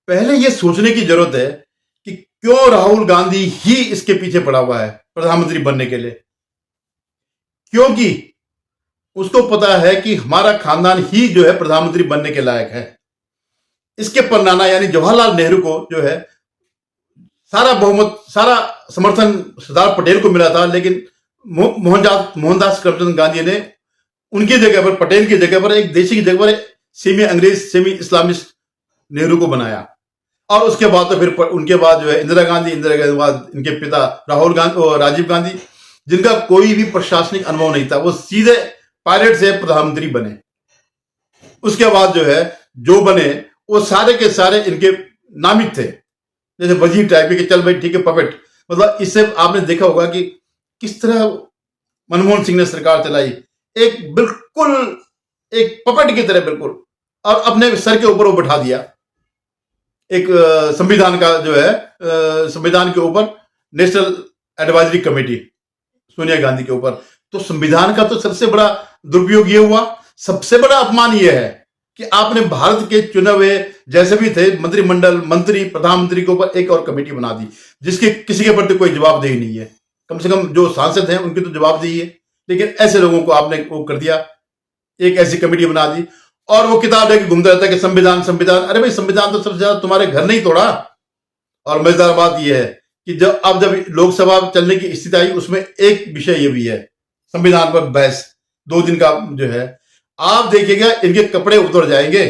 पहले ये सोचने की जरूरत है कि क्यों राहुल गांधी ही इसके पीछे पड़ा हुआ है प्रधानमंत्री बनने के लिए। क्योंकि उसको पता है कि हमारा खानदान ही जो है प्रधानमंत्री बनने के लायक है। इसके परनाना यानी जवाहरलाल नेहरू को जो है सारा बहुमत, सारा समर्थन सरदार पटेल को मिला था, लेकिन मोहनदास करमचंद गांधी ने उनकी जगह पर, पटेल की जगह पर, एक देशी की जगह पर सेमी अंग्रेज, सेमी इस्लामिस्ट नेहरू को बनाया। और उसके बाद तो फिर उनके बाद जो है इंदिरा गांधी के बाद इनके पिता राहुल गांधी और राजीव गांधी, जिनका कोई भी प्रशासनिक अनुभव नहीं था, वो सीधे पायलट से प्रधानमंत्री बने। उसके बाद जो है जो बने वो सारे के सारे इनके नामित थे, जैसे वजीर टाइप के, चल भाई ठीक है, पपेट। मतलब इससे आपने देखा होगा कि किस तरह मनमोहन सिंह ने सरकार चलाई, एक बिल्कुल एक पपेट की तरह बिल्कुल, और अपने सर के ऊपर वो बैठा दिया एक संविधान का जो है, संविधान के ऊपर national advisory committee Sonia Gandhi के ऊपर। तो संविधान का तो सबसे बड़ा दुरुपयोग ये हुआ, सबसे बड़ा अपमान ये है कि आपने भारत के चुने हुए जैसे भी थे मंत्रिमंडल, मंत्री, प्रधानमंत्री के ऊपर एक और कमेटी बना दी, जिसके किसी के प्रति कोई जवाबदेही नहीं है। कम से कम जो सांसद हैं उनकी तो जवाबदेही है, लेकिन ऐसे लोगों को आपने वो कर दिया, एक ऐसी कमेटी बना दी। और वो किताब लेके घूमता रहता है कि संविधान संविधान। अरे भाई, संविधान तो सबसे ज्यादा तुम्हारे घर नहीं तोड़ा। और मजेदार बात यह है कि जब लोकसभा चलने की स्थिति आई, उसमें एक विषय ये भी है, संविधान पर बहस 2 दिन का जो है। आप देखिएगा इनके कपड़े उतर जाएंगे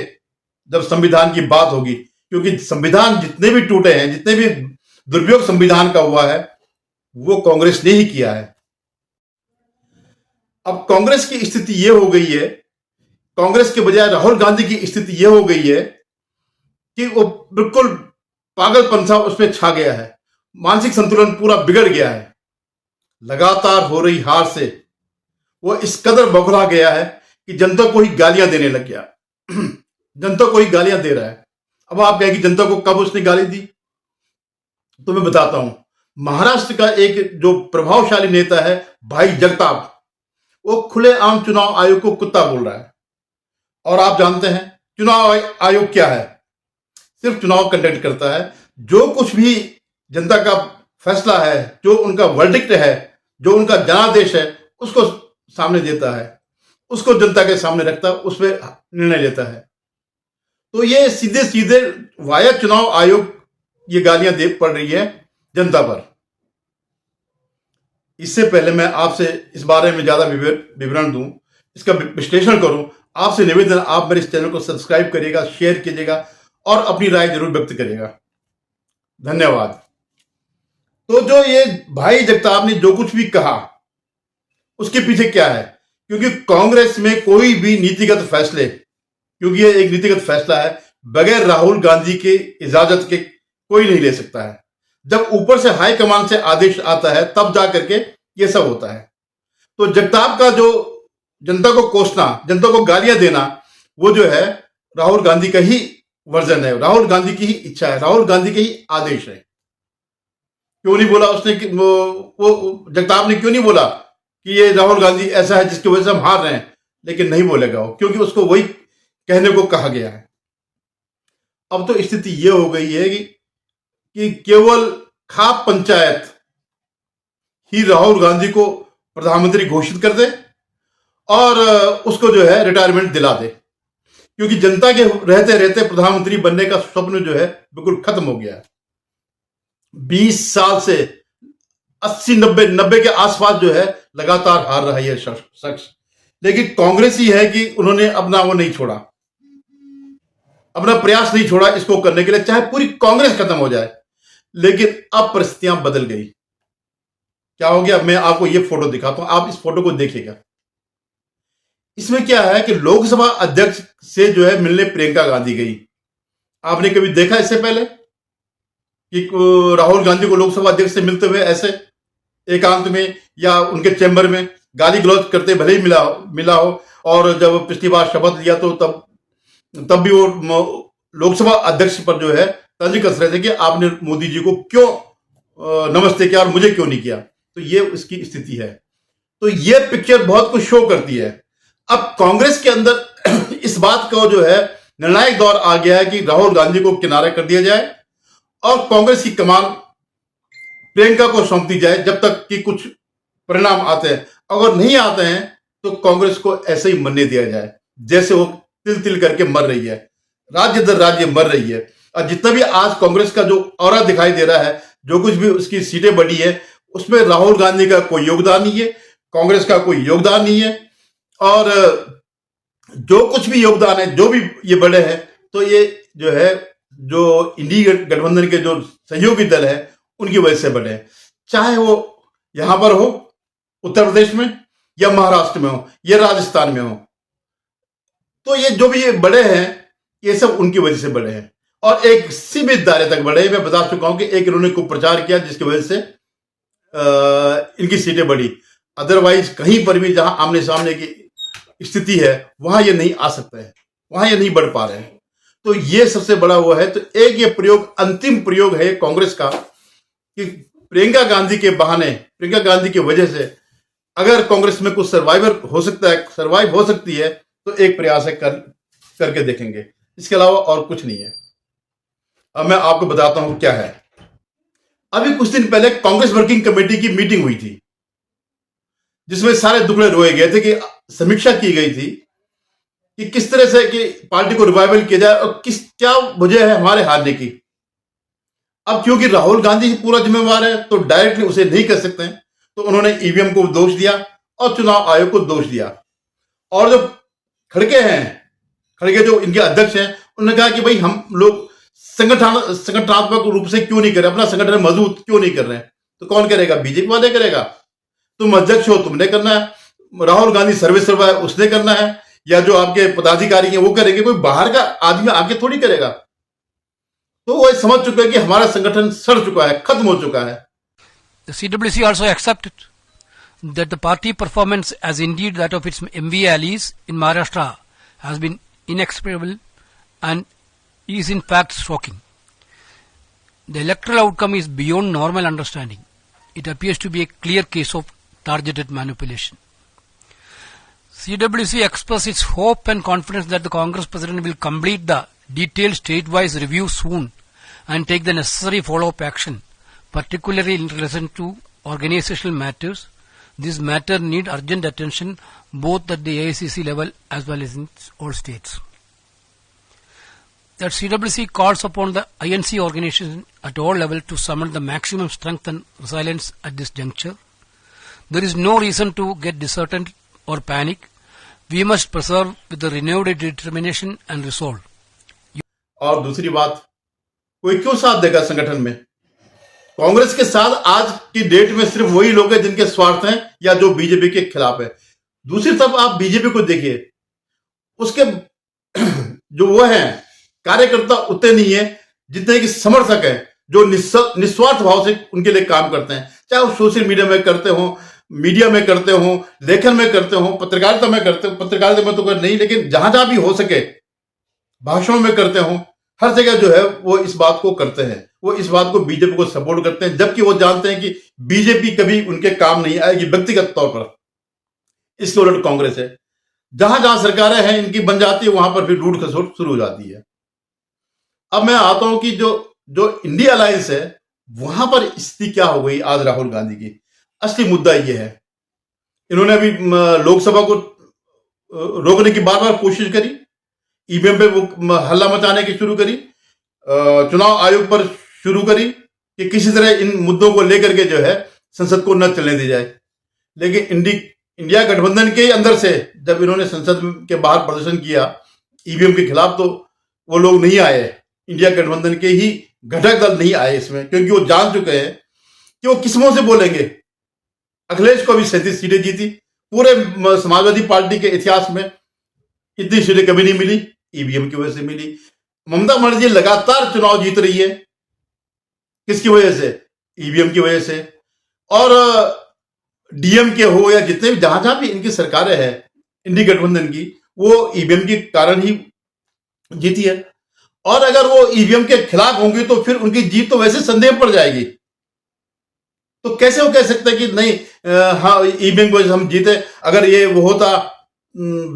जब संविधान की बात होगी, क्योंकि संविधान जितने भी टूटे हैं, जितने भी दुरुपयोग संविधान का हुआ है, वो कांग्रेस ने ही किया है। अब कांग्रेस की स्थिति ये हो गई है, कांग्रेस के बजाय राहुल गांधी की स्थिति यह हो गई है कि वो बिल्कुल पागलपन सा उस पर छा गया है, मानसिक संतुलन पूरा बिगड़ गया है। लगातार हो रही हार से वो इस कदर बौखला गया है कि जनता को ही गालियां देने लग गया। जनता को ही गालियां दे रहा है। अब आप कहें कि जनता को कब उसने गाली दी, तो मैं बताता हूं। महाराष्ट्र का एक जो प्रभावशाली नेता है भाई जगताप, वो खुलेआम चुनाव आयोग को कुत्ता बोल रहा है। और आप जानते हैं चुनाव आयोग क्या है, सिर्फ चुनाव कंडक्ट करता है। जो कुछ भी जनता का फैसला है, जो उनका वर्डिक्ट है, जो उनका जनादेश है, उसको सामने देता है, उसको जनता के सामने रखता है, उस पर निर्णय लेता है। तो ये सीधे सीधे वाया चुनाव आयोग ये गालियां दे पड़ रही है जनता पर। इससे पहले मैं आपसे इस बारे में ज्यादा विवरण दूं, इसका विश्लेषण करूं, आपसे निवेदन, आप मेरे इस चैनल को सब्सक्राइब करिएगा, शेयर कीजिएगा और अपनी राय जरूर व्यक्त करिएगा। धन्यवाद। तो जो ये भाई जगताप ने जो कुछ भी कहा, उसके पीछे क्या है? क्योंकि कांग्रेस में कोई भी नीतिगत फैसले, क्योंकि ये एक नीतिगत फैसला है, बगैर राहुल गांधी के इजाजत के कोई नहीं ले सकता है। जब ऊपर से हाईकमान से आदेश आता है तब जाकर के ये सब होता है। तो जगताप का जो जनता को कोसना, जनता को गालियां देना, वो जो है राहुल गांधी का ही वर्जन है, राहुल गांधी की ही इच्छा है, राहुल गांधी के ही आदेश है। क्यों नहीं बोला उसने कि वो जगताप ने क्यों नहीं बोला कि ये राहुल गांधी ऐसा है जिसकी वजह से हम हार रहे हैं? लेकिन नहीं बोलेगा वो, क्योंकि उसको वही कहने को कहा गया है। अब तो स्थिति ये हो गई है कि केवल खाप पंचायत ही राहुल गांधी को प्रधानमंत्री घोषित कर दे और उसको जो है रिटायरमेंट दिला दे, क्योंकि जनता के रहते रहते प्रधानमंत्री बनने का स्वप्न जो है बिल्कुल खत्म हो गया है। 20 साल से 80-90 के आसपास जो है लगातार हार रहा है यह शख्स, लेकिन कांग्रेस ही है कि उन्होंने अपना वो नहीं छोड़ा, अपना प्रयास नहीं छोड़ा इसको करने के लिए, चाहे पूरी कांग्रेस खत्म हो जाए। लेकिन अब परिस्थितियां बदल गई। क्या हो गया? मैं आपको ये फोटो दिखाता हूं, आप इस फोटो को देखिएगा। इसमें क्या है कि लोकसभा अध्यक्ष से जो है मिलने प्रियंका गांधी गई। आपने कभी देखा इससे पहले कि राहुल गांधी को लोकसभा अध्यक्ष से मिलते हुए ऐसे एकांत में या उनके चैम्बर में गाली गलौज करते भले ही मिला हो? और जब पिछली बार शपथ लिया तो तब भी वो लोकसभा अध्यक्ष पर जो है तंज कस रहे थे कि आपने मोदी जी को क्यों नमस्ते किया और मुझे क्यों नहीं किया। तो ये उसकी स्थिति है। तो ये पिक्चर बहुत कुछ शो करती है। अब कांग्रेस के अंदर इस बात को जो है निर्णायक दौर आ गया है कि राहुल गांधी को किनारे कर दिया जाए और कांग्रेस की कमान प्रियंका को सौंप दी जाए जब तक कि कुछ परिणाम आते हैं। अगर नहीं आते हैं तो कांग्रेस को ऐसे ही मरने दिया जाए जैसे वो तिल तिल करके मर रही है, राज्य दर राज्य मर रही है। और जितना भी आज कांग्रेस का जो ऑरा दिखाई दे रहा है, जो कुछ भी उसकी सीटें बढ़ी है, उसमें राहुल गांधी का कोई योगदान नहीं है, कांग्रेस का कोई योगदान नहीं है। और जो कुछ भी योगदान है, जो भी ये बढ़े हैं, तो ये जो है, जो इंडी गठबंधन के जो सहयोगी दल है उनकी वजह से बढ़े हैं। चाहे वो यहां पर हो उत्तर प्रदेश में, या महाराष्ट्र में हो, या राजस्थान में हो, तो ये जो भी ये बड़े हैं, ये सब उनकी वजह से बड़े हैं और एक सीमित दायरे तक बढ़े। मैं बता चुका हूं कि एक इन्होंने कुप्रचार किया जिसकी वजह से इनकी सीटें बढ़ी। अदरवाइज कहीं पर भी जहां आमने सामने की स्थिति है वहां ये नहीं आ सकते हैं, वहां ये नहीं बढ़ पा रहे हैं। तो ये सबसे बड़ा हुआ है। तो एक ये प्रयोग, अंतिम प्रयोग है कांग्रेस का कि प्रियंका गांधी के बहाने, प्रियंका गांधी की वजह से अगर कांग्रेस में कुछ सर्वाइव हो सकती है तो एक प्रयास है करके देखेंगे। इसके अलावा और कुछ नहीं है। अब मैं आपको बताता हूं क्या है। अभी कुछ दिन पहले कांग्रेस वर्किंग कमेटी की मीटिंग हुई थी जिसमें सारे दुखड़े रोए गए थे कि समीक्षा की गई थी कि किस तरह से कि पार्टी को रिवाइवल किया जाए और क्या वजह है हमारे हारने की। अब क्योंकि राहुल गांधी ही पूरा जिम्मेवार है तो डायरेक्टली उसे नहीं कर सकते हैं, तो उन्होंने ईवीएम को दोष दिया और चुनाव आयोग को दोष दिया। और जो खड़गे जो इनके अध्यक्ष हैं, उन्होंने कहा कि भाई हम लोग संगठनात्मक रूप से क्यों नहीं कर रहे, अपना संगठन मजबूत क्यों नहीं कर रहे हैं। तो कौन करेगा? बीजेपी वाले करेगा। तुम अध्यक्ष हो, तुमने करना है। राहुल गांधी सर्वेसर्वा है, उसने करना है, या जो आपके पदाधिकारी हैं वो करेंगे। कोई बाहर का आदमी आके थोड़ी करेगा। तो वो समझ चुके हैं कि हमारा संगठन सड़ चुका है, खत्म हो चुका है। The CWC also accepted that the party performance, as indeed that of its MV allies in Maharashtra, has been inexplicable and is in fact shocking. The electoral outcome is beyond normal understanding. It appears to be a clear case of targeted manipulation. CWC expressed its hope and confidence that the Congress President will complete the detailed state-wise review soon and take the necessary follow-up action, particularly in relation to organizational matters. This matter need urgent attention both at the AICC level as well as in all states. That CWC calls upon the INC organization at all levels to summon the maximum strength and resilience at this juncture. There is no reason to get disheartened or panic. We must persevere with the renewed determination and resolve. और दूसरी बात, कोई क्यों साथ देगा संगठन में? कांग्रेस के साथ आज की डेट में सिर्फ वही लोग हैं जिनके स्वार्थ हैं या जो बीजेपी के खिलाफ है। दूसरी तरफ आप बीजेपी को देखिए, उसके जो वो हैं कार्यकर्ता उतने नहीं है जितने कि समर्थक हैं जो निस्वार्थ भाव से उनके लिए काम करते हैं। चाहे वो सोशल मीडिया में करते हो, मीडिया में करते हो, लेखन में करते हो, पत्रकारिता में करते हो। पत्रकारिता में तो कर नहीं, लेकिन जहां जहां भी हो सके भाषणों में करते हो, हर जगह जो है वो इस बात को करते हैं, वो इस बात को बीजेपी को सपोर्ट करते हैं, जबकि वो जानते हैं कि बीजेपी कभी उनके काम नहीं आएगी व्यक्तिगत तौर पर। इसके उलट कांग्रेस है, जहां जहां सरकारें हैं इनकी बन जाती है, वहां पर फिर रूट खसोट शुरू हो जाती है। अब मैं आता हूं कि जो इंडिया अलायंस है वहां पर स्थिति क्या हो गई आज राहुल गांधी की। असली मुद्दा यह है, इन्होंने अभी लोकसभा को रोकने की बार बार कोशिश करी, ईवीएम पे वो हल्ला मचाने की शुरू करी, चुनाव आयोग पर शुरू करी कि किसी तरह इन मुद्दों को लेकर के जो है संसद को न चलने दी जाए। लेकिन इंडिया गठबंधन के अंदर से जब इन्होंने संसद के बाहर प्रदर्शन किया ईवीएम के खिलाफ, तो वो लोग नहीं आए, इंडिया गठबंधन के ही घटक दल नहीं आए इसमें, क्योंकि वो जान चुके हैं कि वो किस मुंह से बोलेंगे। अखिलेश को भी 37 सीटें जीती, पूरे समाजवादी पार्टी के इतिहास में इतनी सीटें कभी नहीं मिली, ईवीएम की वजह से मिली। ममता बनर्जी लगातार चुनाव जीत रही है, किसकी वजह से? ईवीएम की वजह से। और डीएम के हो या जितने भी जहां जहां भी इनकी सरकारें हैं इंडी गठबंधन की, वो ईवीएम के कारण ही जीती है। और अगर वो ईवीएम के खिलाफ होंगी तो फिर उनकी जीत तो वैसे संदेह पड़ जाएगी। तो कैसे वो कह सकते हैं कि नहीं, हाँ ईवीएम की वजह से हम जीते, अगर ये वो होता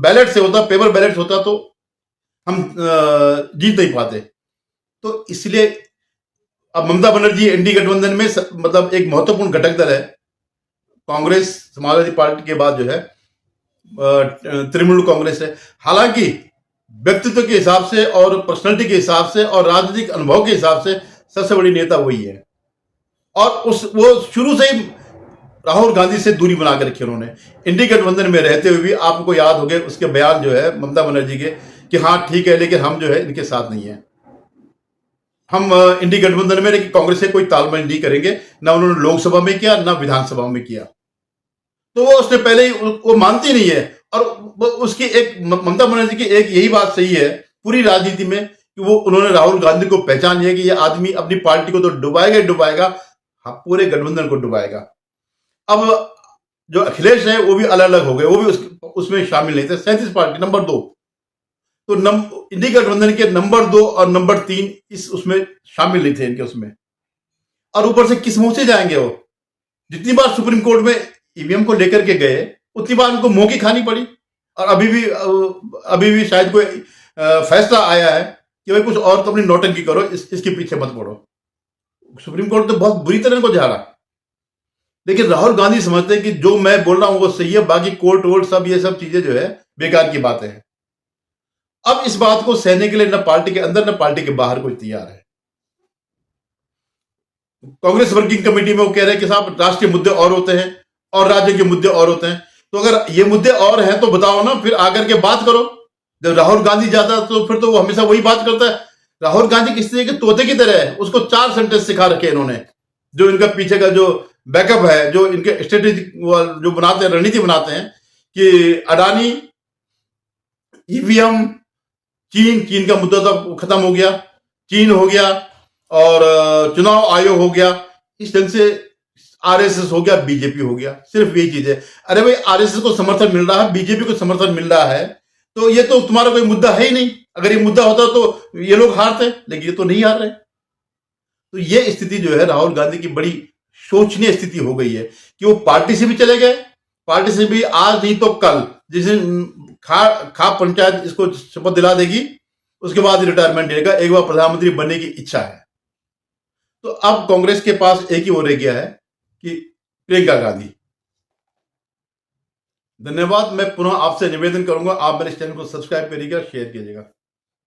बैलेट से होता, पेपर बैलेट होता तो हम जीत नहीं पाते। तो इसलिए अब ममता बनर्जी एनडी गठबंधन में मतलब एक महत्वपूर्ण घटक दल है। कांग्रेस समाजवादी पार्टी के बाद जो है तृणमूल कांग्रेस है। हालांकि व्यक्तित्व के हिसाब से और पर्सनैलिटी के हिसाब से और राजनीतिक अनुभव के हिसाब से सबसे बड़ी नेता वही है। और वो शुरू से ही राहुल गांधी से दूरी बना के रखी उन्होंने। इंडी गठबंधन में रहते हुए भी आपको याद हो गए उसके बयान जो है ममता बनर्जी के कि हाँ ठीक है लेकिन हम जो है इनके साथ नहीं है। हम इंडी गठबंधन में लेकिन कांग्रेस से कोई तालमेल नहीं करेंगे। ना उन्होंने लोकसभा में किया ना विधानसभा में किया। तो वो उसने पहले ही वो मानती नहीं है। और उसकी एक ममता बनर्जी की एक यही बात सही है पूरी राजनीति में कि वो उन्होंने राहुल गांधी को पहचान लिया कि ये आदमी अपनी पार्टी को तो डुबाएगा ही डुबाएगा, हाँ पूरे गठबंधन को डुबाएगा। अब जो अखिलेश है वो भी अलग अलग हो गए, वो भी उसमें शामिल नहीं थे। 37 पार्टी नंबर 2 तो इंडी गठबंधन के नंबर 2 और नंबर 3 इस उसमें शामिल नहीं थे इनके उसमें। और ऊपर से किस मुंह से जाएंगे वो? जितनी बार सुप्रीम कोर्ट में ईवीएम को लेकर के गए उतनी बार उनको मुंह की खानी पड़ी। और अभी भी शायद कोई फैसला आया है कि भाई कुछ और तो अपनी नौटंकी करो, इसके पीछे मत पड़ो। सुप्रीम कोर्ट तो बहुत बुरी तरह को झाड़ा। लेकिन राहुल गांधी समझते हैं कि जो मैं बोल रहा हूं वो सही है, बाकी कोर्ट वोर्ट सब ये सब चीजें जो है बेकार की बातें हैं। अब इस बात को सहने के लिए न पार्टी के अंदर न पार्टी के बाहर कोई तैयार है। कांग्रेस वर्किंग कमेटी में वो कह रहे हैं कि साहब राष्ट्रीय मुद्दे और होते हैं और राज्य के मुद्दे और होते हैं। तो अगर ये मुद्दे और हैं तो बताओ ना, फिर आकर के बात करो। जब राहुल गांधी जाता है तो फिर तो वो हमेशा वही बात करता है। राहुल गांधी किस तरह के तोते की तरह है, उसको 4 सेंटेंस सिखा रखे इन्होंने। जो इनका पीछे का जो बैकअप है, जो इनके स्ट्रेटेजी जो बनाते हैं, रणनीति बनाते हैं कि अडानी, ईवीएम, चीन का मुद्दा तो खत्म हो गया, चीन हो गया और चुनाव आयोग हो गया। इस ढंग से आरएसएस हो गया, बीजेपी हो गया, सिर्फ यही चीज है। अरे भाई आरएसएस को समर्थन मिल रहा है, बीजेपी को समर्थन मिल रहा है, तो ये तो तुम्हारा कोई मुद्दा है ही नहीं। अगर ये मुद्दा होता तो ये लोग हारते, लेकिन ये तो नहीं हार रहे। तो ये स्थिति जो है राहुल गांधी की बड़ी शोचनीय स्थिति हो गई है कि वो पार्टी से भी चले गए, पार्टी से भी आज नहीं तो कल, जिस दिन खा पंचायत इसको शपथ दिला देगी उसके बाद रिटायरमेंट लेगा। एक बार प्रधानमंत्री बनने की इच्छा है। तो अब कांग्रेस के पास एक ही वो रह गया है कि प्रियंका गांधी। धन्यवाद। मैं पुनः आपसे निवेदन करूंगा आप मेरे इस चैनल को सब्सक्राइब करिएगा, शेयर कीजिएगा।